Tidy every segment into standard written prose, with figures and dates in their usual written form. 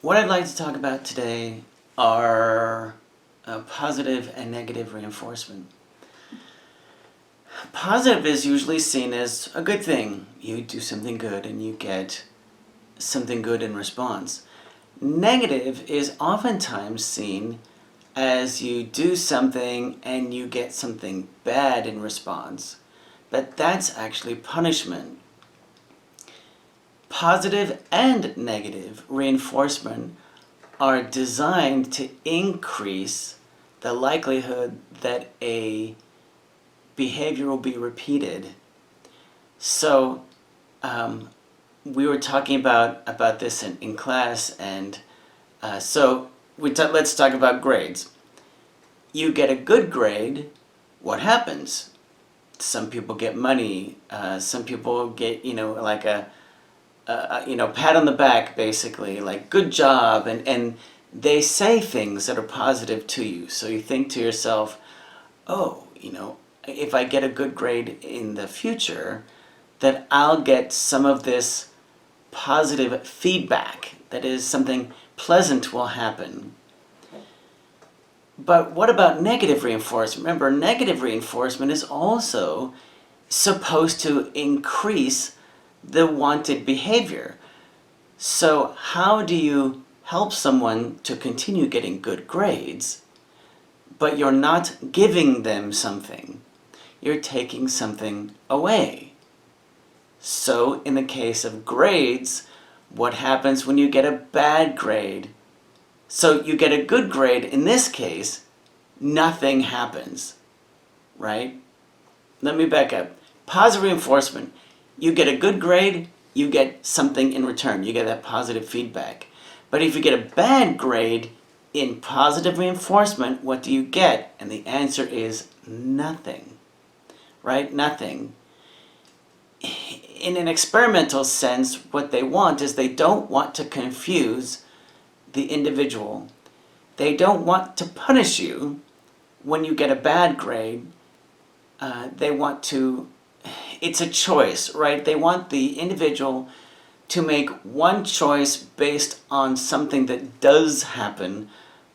What I'd like to talk about today are positive and negative reinforcement. Positive is usually seen as a good thing. You do something good and you get something good in response. Negative is oftentimes seen as you do something and you get something bad in response. But that's actually punishment. Positive and negative reinforcement are designed to increase the likelihood that a behavior will be repeated. So we were talking about this in class, and let's talk about grades. You get a good grade, what happens? Some people get money. Some people get like a pat on the back, basically, like good job, and they say things that are positive to you. So you think to yourself, oh, if I get a good grade in the future, that I'll get some of this positive feedback. That is, something pleasant will happen. But what about negative reinforcement? Remember, negative reinforcement is also supposed to increase the wanted behavior. So how do you help someone to continue getting good grades, but you're not giving them something? You're taking something away. So in the case of grades, what happens when you get a bad grade? So you get a good grade, in this case, nothing happens, right? Let me back up. Positive reinforcement. You get a good grade, you get something in return. You get that positive feedback. But if you get a bad grade in positive reinforcement, what do you get? And the answer is nothing, right? Nothing. In an experimental sense, what they want is they don't want to confuse the individual. They don't want to punish you when you get a bad grade. They want to, it's a choice, right? They want the individual to make one choice based on something that does happen,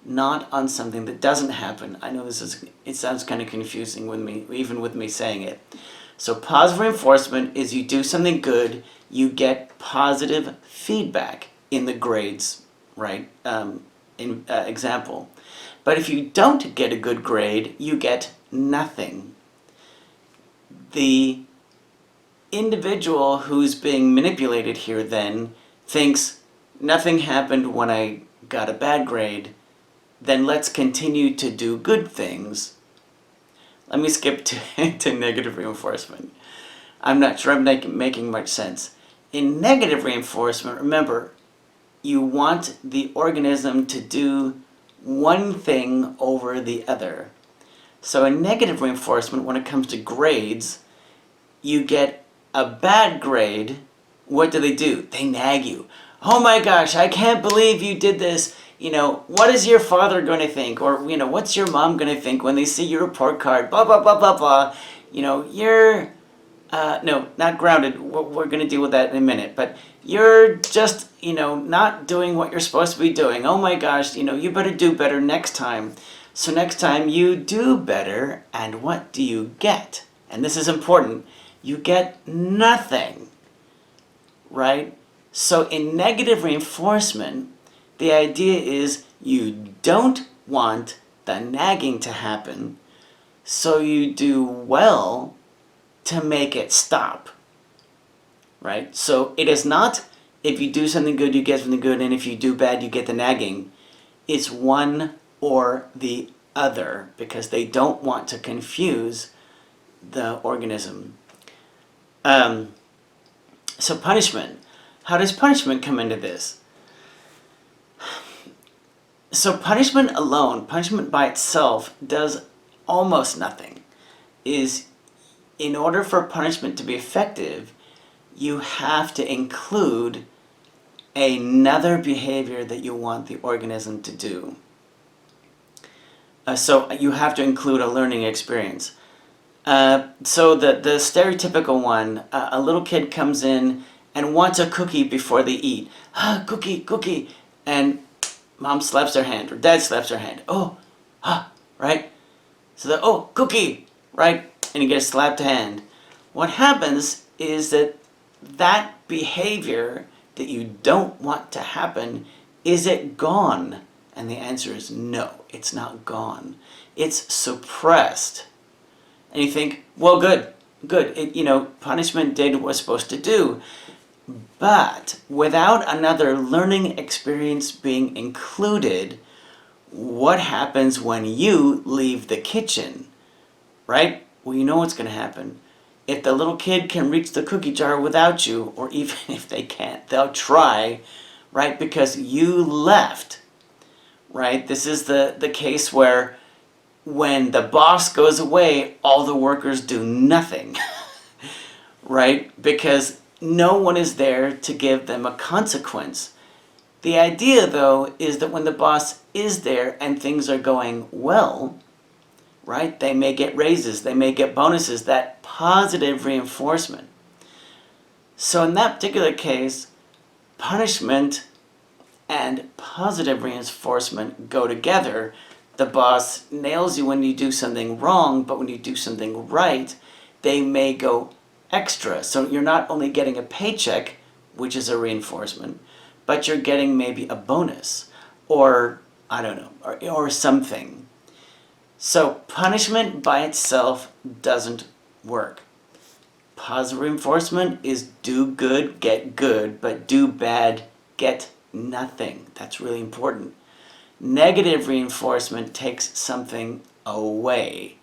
not on something that doesn't happen. I know it sounds kind of confusing with me, even with me saying it. So positive reinforcement is you do something good, you get positive feedback in the grades, right? Example. But if you don't get a good grade, you get nothing. The individual who's being manipulated here then thinks nothing happened when I got a bad grade, then let's continue to do good things. Let me skip to negative reinforcement. I'm not sure I'm making much sense. In negative reinforcement, remember, you want the organism to do one thing over the other. So in negative reinforcement, when it comes to grades, you get a bad grade. What do? They nag you. Oh my gosh, I can't believe you did this. What is your father going to think? Or, what's your mom going to think when they see your report card? Blah, blah, blah, blah, blah. You're, no, not grounded. We're going to deal with that in a minute. But you're just, not doing what you're supposed to be doing. Oh my gosh, you better do better next time. So next time you do better, and what do you get? And this is important. You get nothing, right? So in negative reinforcement, the idea is you don't want the nagging to happen, so you do well to make it stop, right? So it is not if you do something good, you get something good, and if you do bad, you get the nagging. It's one or the other, because they don't want to confuse the organism. So punishment. How does punishment come into this? So punishment alone, punishment by itself, does almost nothing. In order for punishment to be effective, you have to include another behavior that you want the organism to do. So you have to include a learning experience. So the stereotypical one, a little kid comes in and wants a cookie before they eat. Cookie, cookie. and mom slaps her hand or dad slaps her hand. Oh, right? So cookie, right? And you get a slapped hand. What happens is that behavior that you don't want to happen, is it gone? And the answer is no, it's not gone. It's suppressed. And you think, well, good. Punishment did what it was supposed to do. But without another learning experience being included, what happens when you leave the kitchen? Right? Well, you know what's going to happen. If the little kid can reach the cookie jar without you, or even if they can't, they'll try, right? Because you left, right? This is the case where when the boss goes away, all the workers do nothing, right? Because no one is there to give them a consequence. The idea, though, is that when the boss is there and things are going well, right, they may get raises, they may get bonuses, that positive reinforcement. So in that particular case, punishment and positive reinforcement go together. The boss nails you when you do something wrong, but when you do something right, they may go extra. So you're not only getting a paycheck, which is a reinforcement, but you're getting maybe a bonus, or I don't know, or something. So punishment by itself doesn't work. Positive reinforcement is do good, get good, but do bad, get nothing. That's really important. Negative reinforcement takes something away.